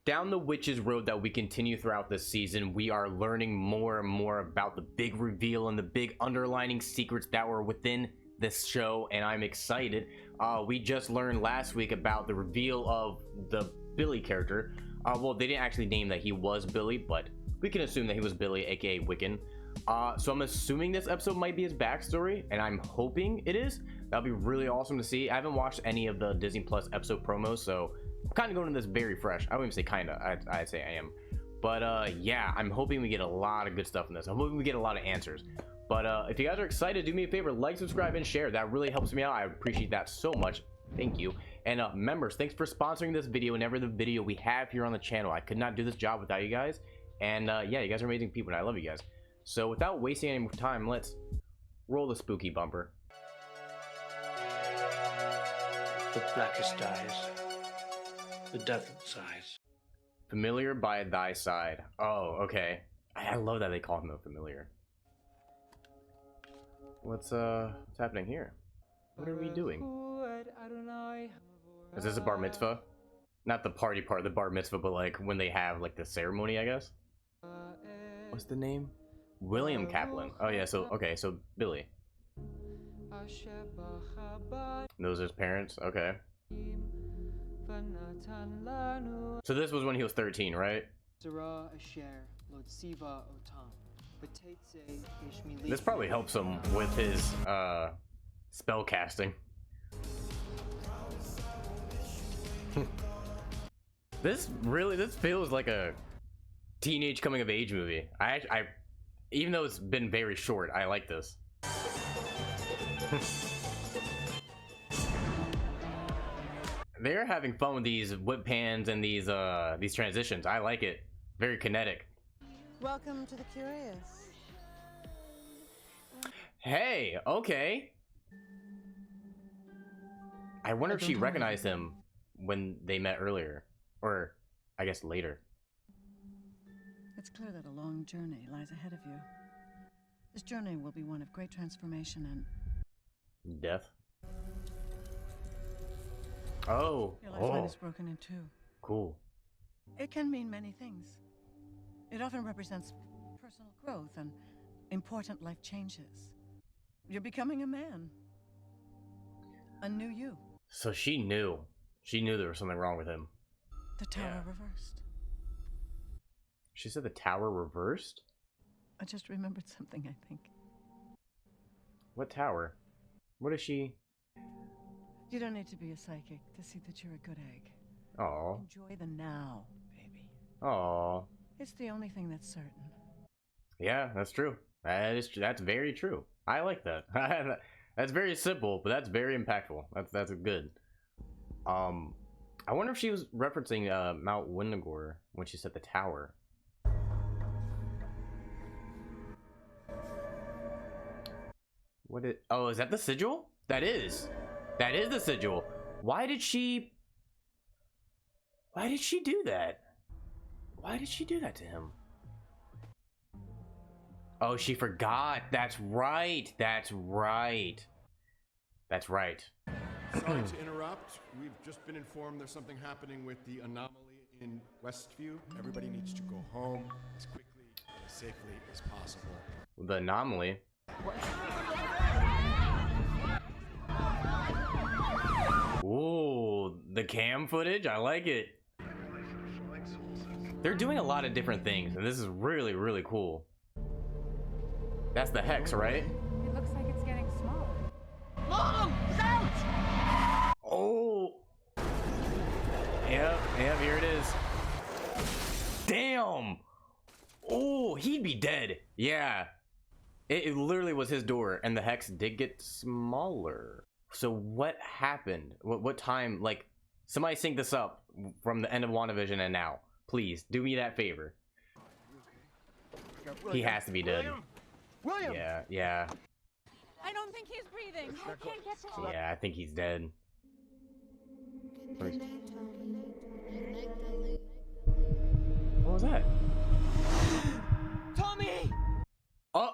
down the witch's road that we continue throughout this season, we are learning more and more about the big reveal and the big underlining secrets that were within this show, and I'm excited. We just learned last week about the reveal of the Billy character. Well, they didn't actually name that he was Billy, but we can assume that he was Billy, aka Wiccan. So I'm assuming this episode might be his backstory, and I'm hoping it is. That'll be really awesome to see. I haven't watched any of the Disney Plus episode promos, so I'm kind of going to this very fresh. I wouldn't even say kind of, I'd say I am. But yeah, I'm hoping we get a lot of good stuff in this. I'm hoping we get a lot of answers. But if you guys are excited, do me a favor, like, subscribe, and share. That really helps me out. I appreciate that so much. Thank you. And members, thanks for sponsoring this video and every other video we have here on the channel. I could not do this job without you guys. And yeah, you guys are amazing people, and I love you guys. So without wasting any more time, let's roll the spooky bumper. The blackest eyes, the devil's eyes. Familiar by thy side. Oh, okay. I love that they call him a familiar. What's happening here? What are we doing? Is this a bar mitzvah? Not the party part, the bar mitzvah, but like when they have like the ceremony, I guess. What's the name? William Kaplan. Oh yeah, so okay, so Billy. Those are his parents. Okay. So this was when he was 13, right? This probably helps him with his spell casting. This feels like a teenage coming of age movie. I even though it's been very short, I like this. They're having fun with these whip pans and these transitions. I like it. Very kinetic. Welcome to the Curious. Hey, okay. I wonder if she recognized him when they met earlier, or I guess later. It's clear that a long journey lies ahead of you. This journey will be one of great transformation and death. Oh, your lifeline is broken in two. Cool. It can mean many things. It often represents personal growth and important life changes. You're becoming a man. A new you. So she knew. She knew there was something wrong with him. The tower reversed. She said the tower reversed? I just remembered something, I think. What tower? What is she? You don't need to be a psychic to see that you're a good egg. Aww. Enjoy the now, baby. Aww. It's the only thing that's certain. Yeah, that's true. That's very true. I like that. That's very simple, but that's very impactful. That's good. I wonder if she was referencing Mount Windagore when she said the tower. Oh, is that the sigil? That is the sigil. Why did she do that? Why did she do that to him? Oh, she forgot. That's right. That's right. That's right. Sorry to interrupt. We've just been informed there's something happening with the anomaly in Westview. Everybody needs to go home as quickly and as safely as possible. The anomaly. Ooh, the cam footage. I like it. They're doing a lot of different things, and this is really, really cool. That's the hex, right? It looks like it's getting smaller. Mom! It's out! Oh! Yep, here it is. Damn! Oh, he'd be dead. Yeah. It literally was his door, and the hex did get smaller. So what happened? What time? Like, somebody sync this up from the end of WandaVision and now. Please, do me that favor. He has to be dead. William! Yeah. I don't think he's breathing. I can't get to him. Yeah, I think he's dead. What was that? Tommy! Oh!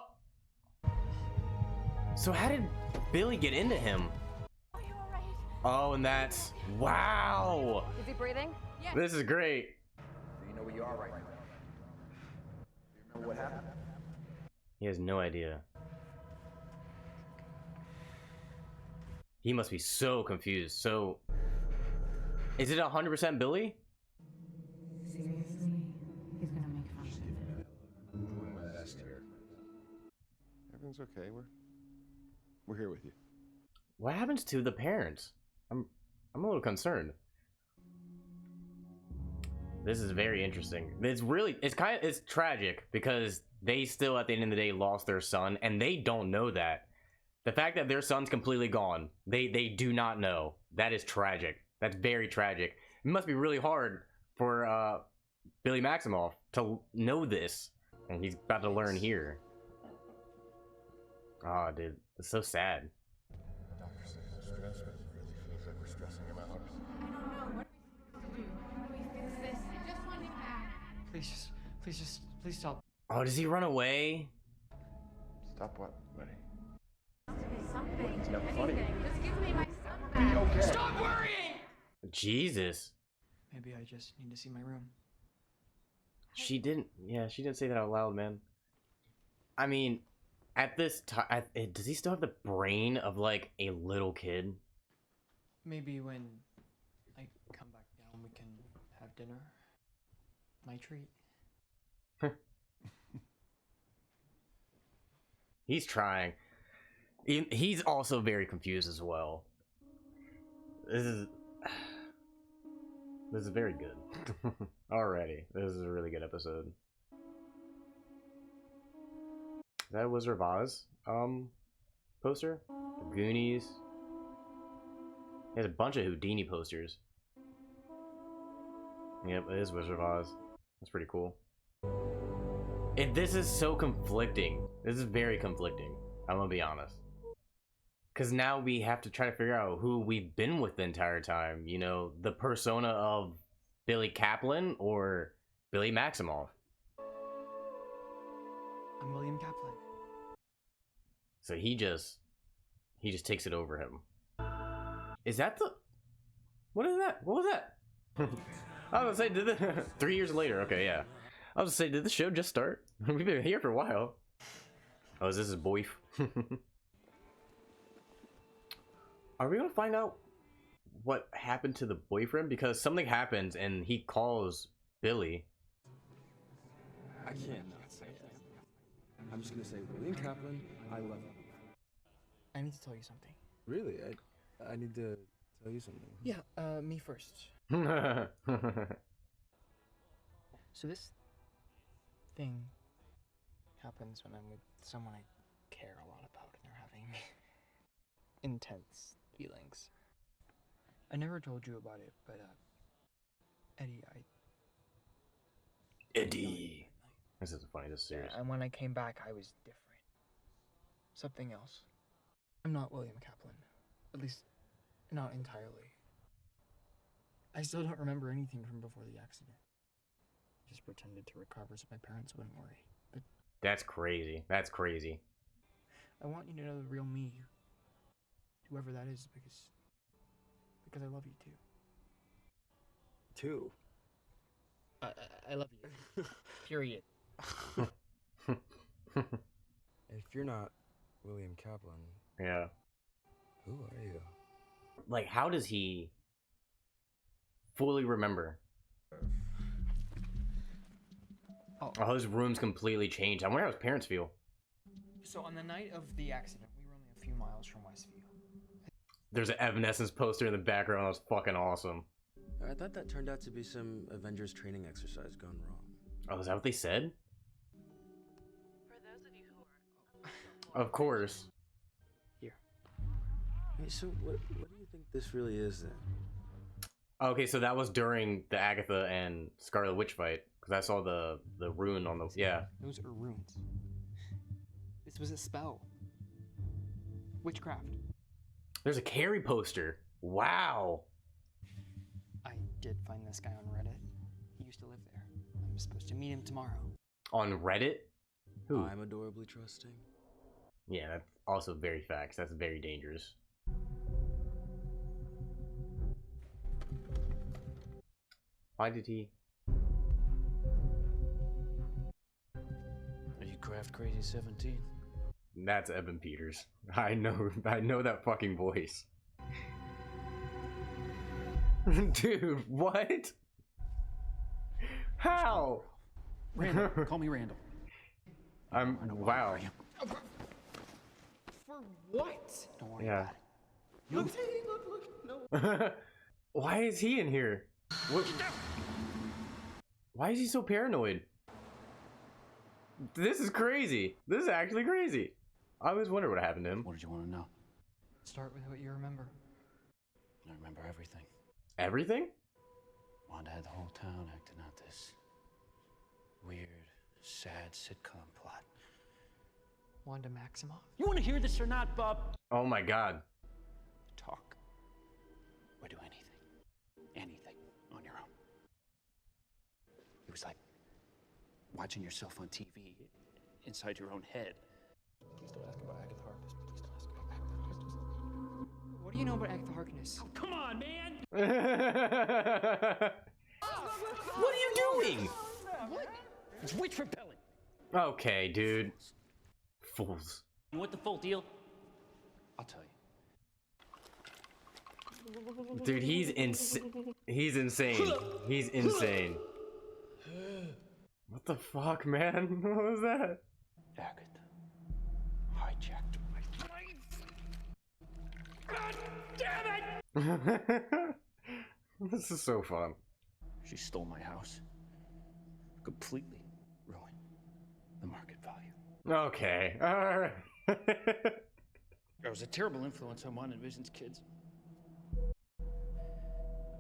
So how did Billy get into him? Are you alright? Oh, and that's... Wow! Is he breathing? Yeah. This is great. you are right now. Do you remember what happened? He has no idea. He must be so confused. So, is it 100% Billy? Seriously? He's gonna make fun of it. I'm doing my best here. Everything's okay. We're here with you. What happens to the parents? I'm a little concerned. This is very interesting. It's tragic because they still at the end of the day lost their son and they don't know that. The fact that their son's completely gone, they do not know. That is tragic. That's very tragic. It must be really hard for Billy Maximoff to know this, and he's about to learn here. Oh, dude, it's so sad. Doctor says he's stressed, but it really feels like we're stressing him out. Please stop. Oh, does he run away? Stop what, buddy? Something. It's not funny. Just give me my son back. Okay. Stop worrying! Jesus. Maybe I just need to see my room. She didn't say that out loud, man. I mean, at this time, does he still have the brain of like a little kid? Maybe when I come back down, we can have dinner. My treat. He's trying. He's also very confused as well. This is very good. Already, this is a really good episode. Is that a Wizard of Oz poster? The Goonies. There's a bunch of Houdini posters. Yep, it is Wizard of Oz. That's pretty cool. This is so conflicting. This is very conflicting. I'm gonna be honest. Because now we have to try to figure out who we've been with the entire time. You know, the persona of Billy Kaplan or Billy Maximoff. I'm William Kaplan. So he just takes it over him. Is that the... What is that? What was that? I was gonna say, did the... 3 years later, okay, yeah. I was gonna say, did the show just start? We've been here for a while. Oh, is this his boy? Are we gonna find out what happened to the boyfriend? Because something happens and he calls Billy. I can't not say it. I'm just gonna say, William Kaplan, I love you. I need to tell you something. Really? I need to tell you something. Yeah, me first. So this thing happens when I'm with someone I care a lot about and they're having intense feelings. I never told you about it, but Eddie. This isn't funny, this is serious. and when I came back, I was different. Something else. I'm not William Kaplan. At least, not entirely. I still don't remember anything from before the accident. I just pretended to recover so my parents wouldn't worry. But That's crazy. That's crazy. I want you to know the real me. Whoever that is, because I love you too. Two. I love you. Period. If you're not William Kaplan, Yeah. who are you? Like, how does he fully remember? Oh, his room's completely changed. I wonder how his parents feel. So on the night of the accident, we were only a few miles from Westview. There's an Evanescence poster in the background. That's fucking awesome. I thought that turned out to be some Avengers training exercise gone wrong. Oh, is that what they said? For those of you who are Of course. Here. Hey, so what do you think this really is then? Okay, so that was during the Agatha and Scarlet Witch fight. Because I saw the rune on the... Yeah. Those are runes. This was a spell. Witchcraft. There's a Carrie poster. Wow. I did find this guy on Reddit. He used to live there. I'm supposed to meet him tomorrow. On Reddit? Who? I'm adorably trusting. Yeah, that's also very facts. That's very dangerous. Why did he... Aircraft Crazy 17. That's Evan Peters. I know that fucking voice. Dude, what? How? Randall, call me Randall. Wow. For what? Don't worry Yeah. about it. Look, Why is he in here? What? Why is he so paranoid? This is crazy. This is actually crazy. I always wonder what happened to him. What did you want to know? Start with what you remember. I remember everything. Everything? Wanda had the whole town acting out this weird, sad sitcom plot. Wanda Maximoff? You want to hear this or not, Bob? Oh my god. Talk. Or do anything. Anything on your own. It was like watching yourself on TV inside your own head. Please don't ask about Agatha Harkness. Please don't ask about Agatha Harkness. What do you know about Agatha Harkness? Oh, come on, man! What are you doing? What? It's witch repellent. Okay, dude. Fools. You want the full deal? I'll tell you. Dude, he's insane. He's insane. He's insane. What the fuck, man? What was that? Agatha hijacked my life. God damn it! This is so fun. She stole my house. Completely ruined the market value. Okay. Alright. I was a terrible influence on WandaVision's kids.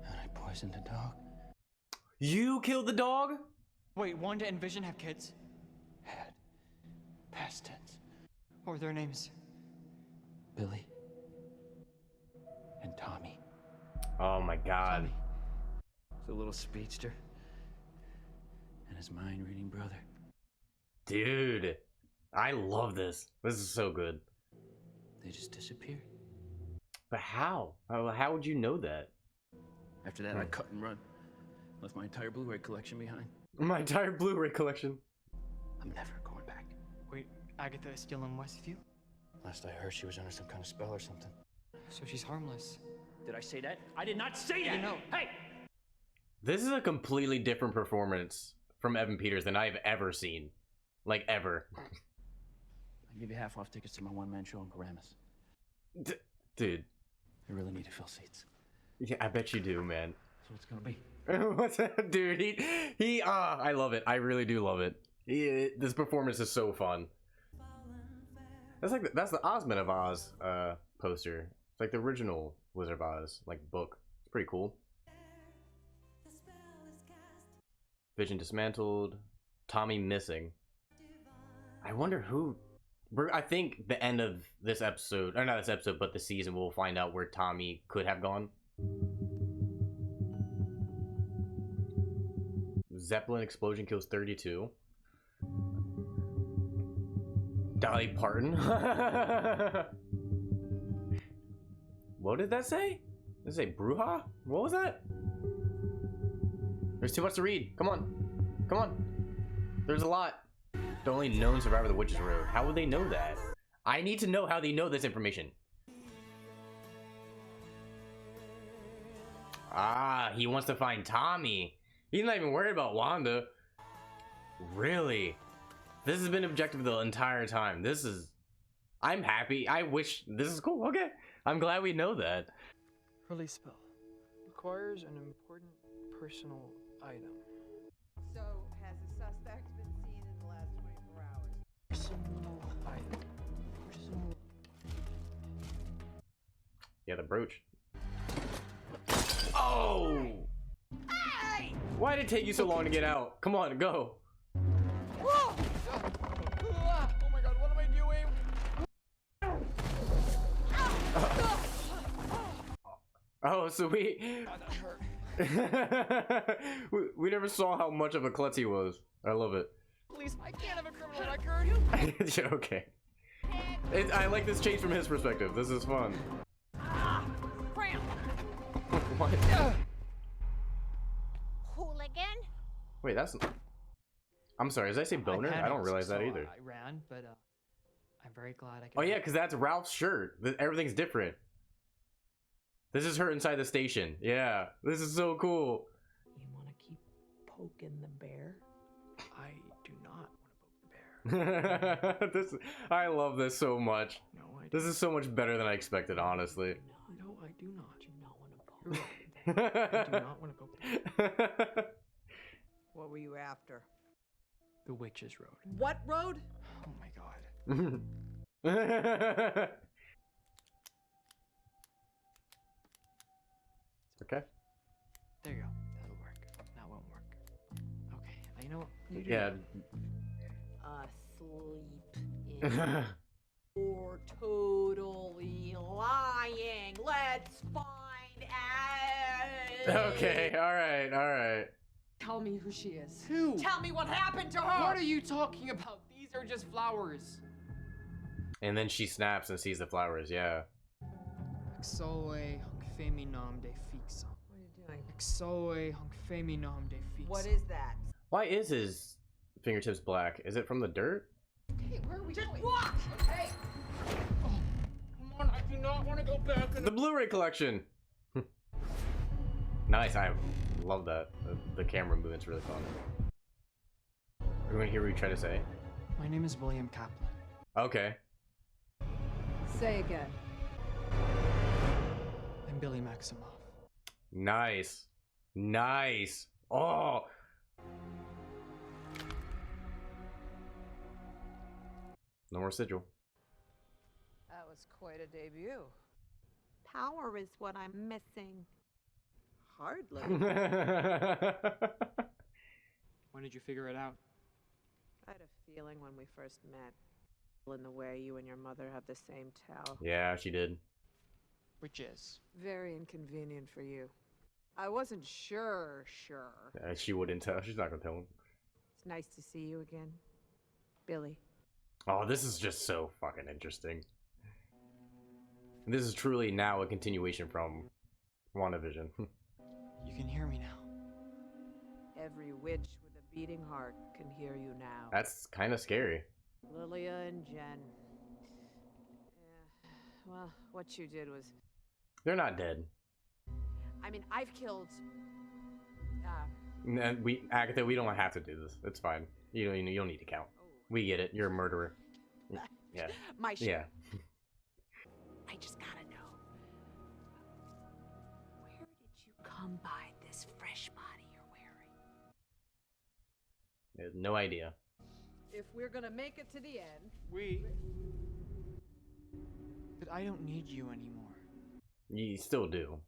And I poisoned a dog. You killed the dog? Wait, Wanda and Vision have kids? Had. Past tense. What were their names? Billy. And Tommy. Oh my god. Tommy. The little speedster. And his mind-reading brother. Dude. I love this. This is so good. They just disappeared. But how? How would you know that? After that, I cut and run. Left my entire Blu-ray collection behind. My entire Blu-ray collection. I'm never going back. Wait, Agatha is still in Westview? Last I heard, she was under some kind of spell or something. So she's harmless. Did I say that? I did not say that! You know. Hey! This is a completely different performance from Evan Peters than I've ever seen. Like, ever. I'll give you half off tickets to my one-man show in Paramus. Dude. I really need to fill seats. Yeah, I bet you do, man. So it's gonna be. What's that? Dude, I love it. I really do love it. This performance is so fun. That's the Ozman of Oz poster. It's like the original Wizard of Oz, like book. It's pretty cool. Vision dismantled. Tommy missing. I wonder who. I think the end of this episode, or not this episode, but the season, we'll find out where Tommy could have gone. Zeppelin explosion kills 32. Dolly Parton. What did that say? Did it say Bruja? What was that? There's too much to read. Come on. Come on. There's a lot. The only known survivor of the Witch's Road. How would they know that? I need to know how they know this information. Ah, he wants to find Tommy. He's not even worried about Wanda. Really? This has been objective the entire time. This is... I'm happy. I wish... This is cool. Okay. I'm glad we know that. Release spell. Requires an important personal item. So, has a suspect been seen in the last 24 hours? Personal item. Personal... Yeah, the brooch. Oh! Hey! Why did it take you so long to get out? Come on, go. Oh my god, what am I doing? Oh, so we... God, that hurt. we never saw how much of a klutz he was. I love it. Please, I can't have a criminal record. Yeah, okay. I like this change from his perspective. This is fun. Cramp! What? Hooligan? Wait, that's... I'm sorry, did I say boner? I don't realize that either. I ran, but I'm very glad I could. Oh yeah, because that's Ralph's shirt. Everything's different. This is her inside the station. Yeah, this is so cool. You want to keep poking the bear? I do not want to poke the bear. I love this so much. No, I don't. This is so much better than I expected, honestly. No, I do not. You not want to poke I do not want to poke the bear. What were you after? The Witch's Road. What road? Oh my god. Okay. There you go. That'll work. That won't work. Okay. You know what? You do Yeah. Asleep in. You're totally lying. Let's find out. Okay. All right. Tell me who she is. Who? Tell me what happened to her. What are you talking about? These are just flowers. And then she snaps and sees the flowers. Yeah. Exoe hunk femi nam de fixa. What are you doing? Exoe hunk femi nam de fixa. What is that? Why is his fingertips black? Is it from the dirt? Hey, where are we Just going? walk. Hey. Oh, come on, I do not want to go back. The Blu-ray collection. Nice. I love that. The camera movement's really fun. Everyone hear what you try to say? My name is William Kaplan. Okay. Say again. I'm Billy Maximoff. Nice. Oh. No more sigil. That was quite a debut. Power is what I'm missing. Hardly. When did you figure it out? I had a feeling when we first met. In the way you and your mother have the same towel. Yeah, she did. Which is? Very inconvenient for you. I wasn't sure. She wouldn't tell. She's not gonna tell him. It's nice to see you again. Billy. Oh, this is just so fucking interesting. This is truly now a continuation from WandaVision. You can hear me now. Every witch with a beating heart can hear you now. That's kind of scary. Lilia and Jen. Yeah. Well, what you did was... They're not dead. I mean, I've killed... Agatha, we don't have to do this. It's fine. You don't need to count. We get it. You're a murderer. Yeah. My shit. Yeah. I just gotta know. Where did you come by this fresh body you're wearing? No idea. If we're gonna make it to the end... But I don't need you anymore. You still do.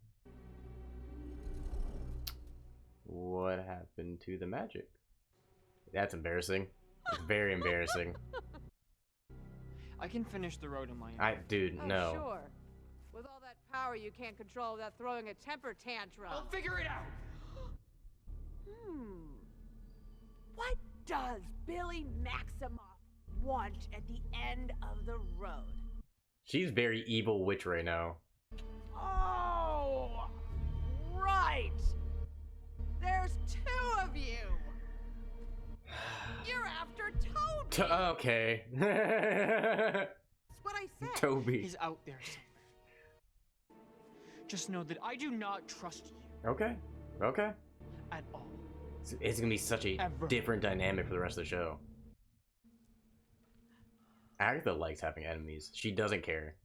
What happened to the magic? That's embarrassing. It's very embarrassing. I can finish the road on my own. Dude, Oh, no. sure. With all that power you can't control without throwing a temper tantrum. I'll figure it out! What does Billy Maximoff want at the end of the road? She's very evil witch right now. Oh, right. There's two of you. You're after Toby. Okay. That's what I said. Toby. He's out there somewhere. Just know that I do not trust you. Okay. At all. It's gonna be such a different dynamic for the rest of the show. Agatha likes having enemies. She doesn't care.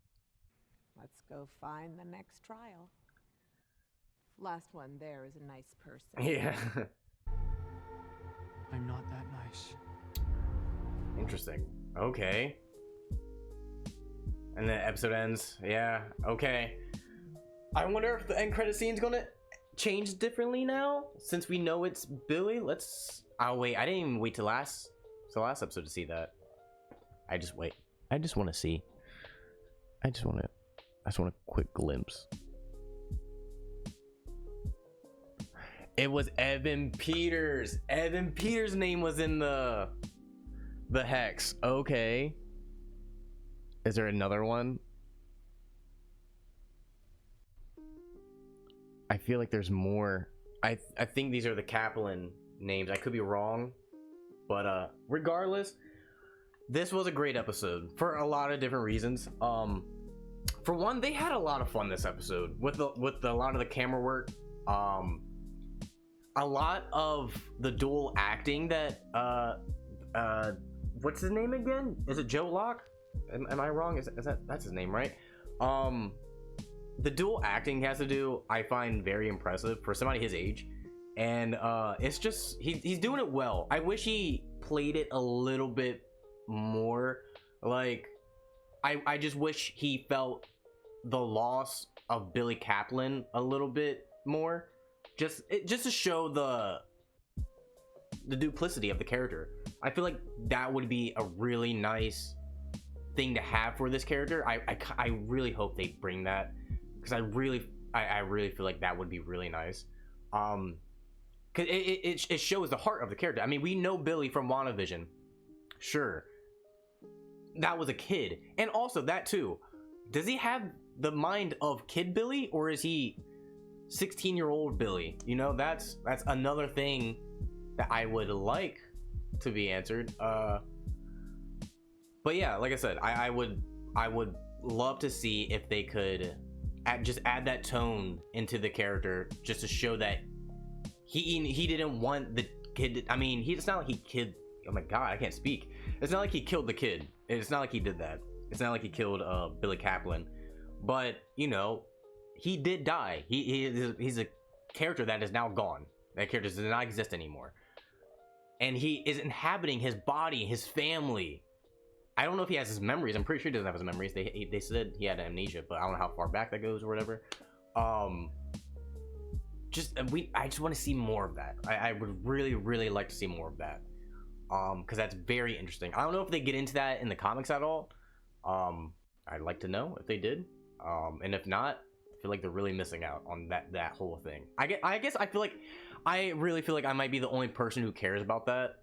Let's go find the next trial. Last one there is a nice person. Yeah. I'm not that nice. Interesting. Okay. And the episode ends. Yeah. Okay. I wonder if the end credit scene's gonna change differently now, since we know it's Billy. Oh wait, I didn't even wait till last episode to see that. I just want to see. I just want a quick glimpse. It was Evan Peters. Evan Peters' name was in the hex. Okay. Is there another one? I feel like there's more. I think these are the Kaplan names. I could be wrong. But regardless, this was a great episode for a lot of different reasons. For one, they had a lot of fun this episode with a lot of the camera work. A lot of the dual acting that what's his name again? Is it Joe Locke? Am I wrong? Is that's his name, right? The dual acting he has to do, I find very impressive for somebody his age. And it's just he's doing it well. I wish he played it a little bit more. Like I just wish he felt the loss of Billy Kaplan a little bit more, just to show the duplicity of the character. I feel like that would be a really nice thing to have for this character. I really hope they bring that, because I really feel like that would be really nice. Cause it shows the heart of the character. I mean, we know Billy from WandaVision. Sure, that was a kid, and also that too. Does he have the mind of kid Billy, or is he 16-year-old Billy? You know, that's another thing that I would like to be answered. But yeah, like I said, I would love to see if they could add that tone into the character, just to show that he didn't want the kid. I mean, it's not like he killed. Oh my god, I can't speak. It's not like he killed the kid. It's not like he did that. It's not like he killed Billy Kaplan. But you know, he did die. He's a character that is now gone. That character does not exist anymore, and he is inhabiting his body, his family. I don't know if he has his memories. I'm pretty sure he doesn't have his memories. They said he had amnesia, but I don't know how far back that goes or whatever. I just want to see more of that. I would really like to see more of that, because that's very interesting. I don't know if they get into that in the comics at all. I'd like to know if they did, and if not, I feel like they're really missing out on that whole thing. I guess I really feel like I might be the only person who cares about that,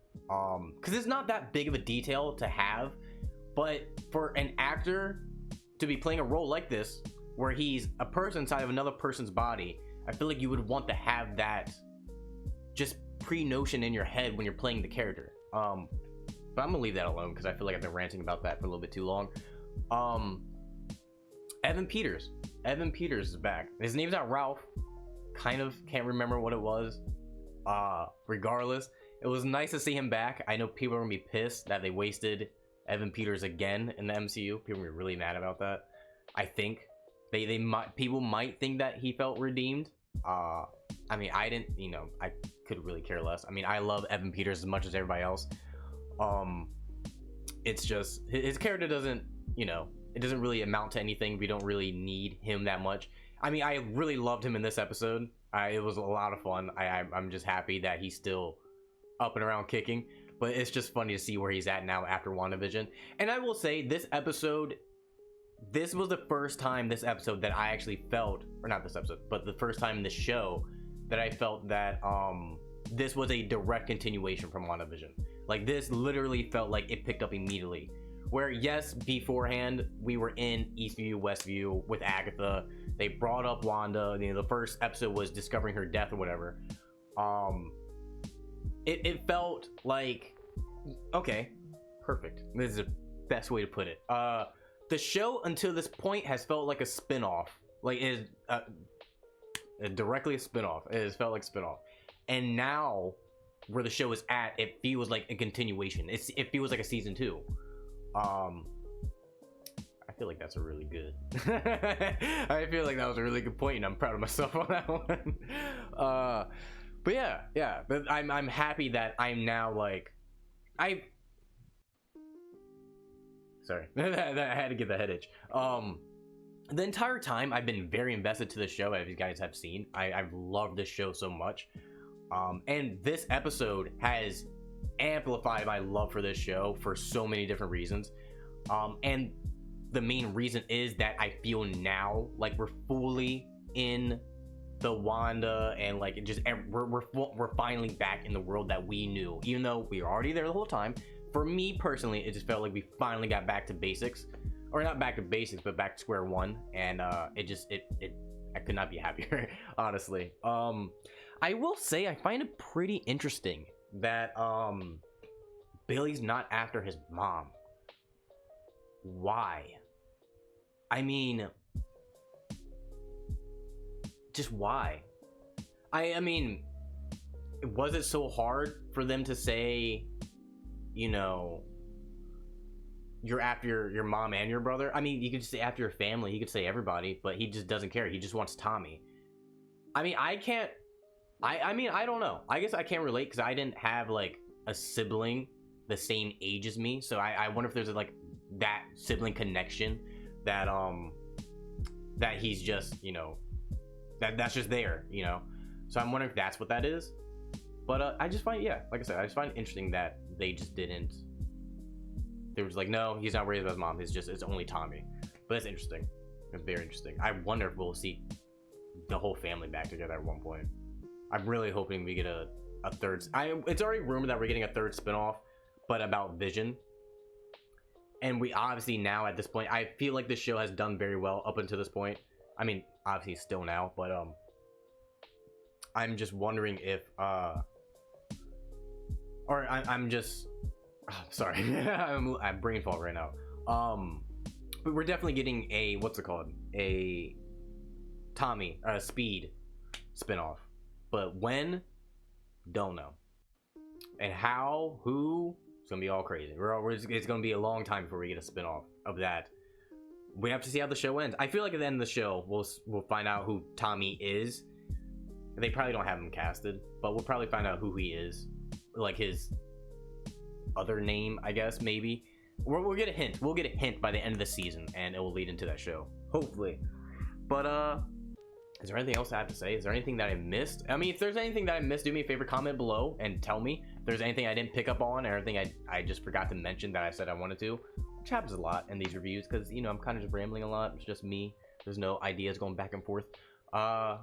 because it's not that big of a detail to have. But for an actor to be playing a role like this, where he's a person inside of another person's body, I feel like you would want to have that just pre-notion in your head when you're playing the character. But I'm gonna leave that alone, because I feel like I've been ranting about that for a little bit too long. Evan Peters is back. His name's not Ralph. Kind of can't remember what it was. Regardless, it was nice to see him back. I know people are gonna be pissed that they wasted Evan Peters again in the MCU. People are really mad about that. I think people might think that he felt redeemed. I mean, I didn't, I could really care less. I mean, I love Evan Peters as much as everybody else. It's just his character doesn't, it doesn't really amount to anything. We don't really need him that much. I mean, I really loved him in this episode. It was a lot of fun. I'm just happy that he's still up and around kicking. But it's just funny to see where he's at now after WandaVision. And I will say, this was the first time this episode that I actually felt, or not this episode, but the first time in the show that I felt that this was a direct continuation from WandaVision. Like, this literally felt like it picked up immediately. Where, yes, beforehand, we were in Eastview, Westview with Agatha. They brought up Wanda. The first episode was discovering her death or whatever. It felt like, okay, perfect. This is the best way to put it. The show until this point has felt like a spin-off. Like, it is directly a spin-off. It has felt like a spin-off. And now, where the show is at, it feels like a continuation. It feels like a season 2. I feel like that's a really good I feel like that was a really good point, and I'm proud of myself on that one. But yeah, but I'm happy that I'm now like sorry that I had to get the head itch. The entire time I've been very invested to the show, as you guys have seen. I've loved this show so much, and this episode has amplified my love for this show for so many different reasons, and the main reason is that I feel now like we're fully in the Wanda, and like it just we're finally back in the world that we knew, even though we were already there the whole time. For me personally, it just felt like we finally got back to basics, or not back to basics, but back to square one, and I could not be happier. Honestly, I will say I find it pretty interesting that Billy's not after his mom. Why? I mean, just why? I mean, was it so hard for them to say, you know, you're after your mom and your brother? I mean, you could just say after your family, he could say everybody, but he just doesn't care. He just wants Tommy. I mean, I can't, I mean, I don't know. I guess I can't relate because I didn't have like a sibling the same age as me. So I wonder if there's like that sibling connection that, that he's just, you know, that's just there, you know? So I'm wondering if that's what that is. But I just find, yeah, like I said, I just find it interesting that they just didn't, they were just like, no, he's not worried about his mom. It's only Tommy. But it's interesting. It's very interesting. I wonder if we'll see the whole family back together at one point. I'm really hoping we get a third. It's already rumored that we're getting a third spinoff, but about Vision. And we obviously now at this point, I feel like this show has done very well up until this point. I mean, obviously still now, but I'm just wondering if or I'm just sorry. I'm brain fog right now. But we're definitely getting a, what's it called, a Tommy Speed spinoff, but when, don't know. And how, who, it's gonna be all crazy. It's gonna be a long time before we get a spinoff of that. We have to see how the show ends. I feel like at the end of the show we'll find out who Tommy is. They probably don't have him casted, but we'll probably find out who he is, like his other name, I guess. Maybe we'll get a hint. We'll get a hint by the end of the season, and it will lead into that show, hopefully. But is there anything else I have to say? Is there anything that I missed? I mean, if there's anything that I missed, do me a favor, comment below and tell me. If there's anything I didn't pick up on, or anything I just forgot to mention that I said I wanted to, which happens a lot in these reviews, because, you know, I'm kind of just rambling a lot. It's just me. There's no ideas going back and forth.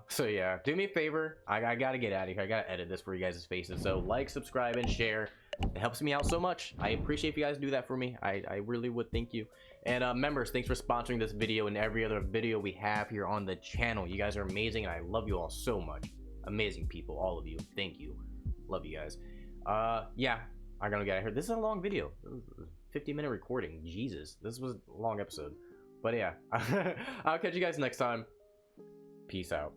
So yeah, do me a favor. I gotta get out of here. I gotta edit this for you guys' faces. So like, subscribe, and share. It helps me out so much. I appreciate if you guys do that for me. I really would. Thank you. And members, thanks for sponsoring this video and every other video we have here on the channel. You guys are amazing, and I love you all so much. Amazing people, all of you. Thank you. Love you guys. Yeah, I'm gonna get out of here. This is a long video. 50-minute recording. Jesus, this was a long episode. But yeah, I'll catch you guys next time. Peace out.